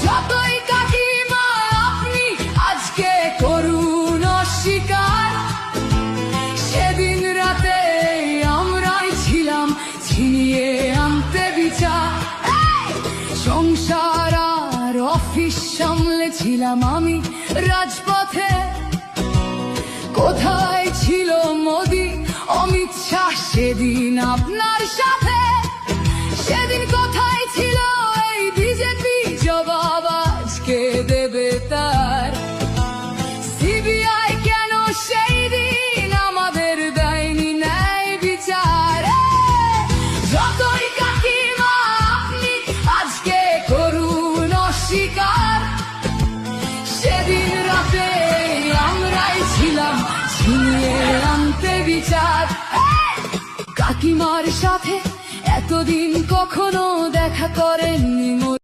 যতই কাকিমা আপনি আজকে করুন অস্বীকার, সেদিন রাতে আমরাই ছিলাম ছিনিয়ে আনতে বিচার। সংসার আর অফিস সামলেছিলাম আমি রাজপথে, কোথায় ছিল মোদি অমিত শাহ সেদিন আপনার সাথে? সেদিন কোথায় ছিল এই বিজেপি, জবাব আজকে দেবে তার। সিবিআই কেন সেই দিন আমাদের দেয়নি ন্যায় বিচার? যতই কাকিমা আপনি আজকে করুন অস্বীকার, সেদিন রাতে আমরাই ছিলাম ছিনিয়ে আনতে বিচার। কাকিমার সাথে এতদিন কখনো দেখা করেননি।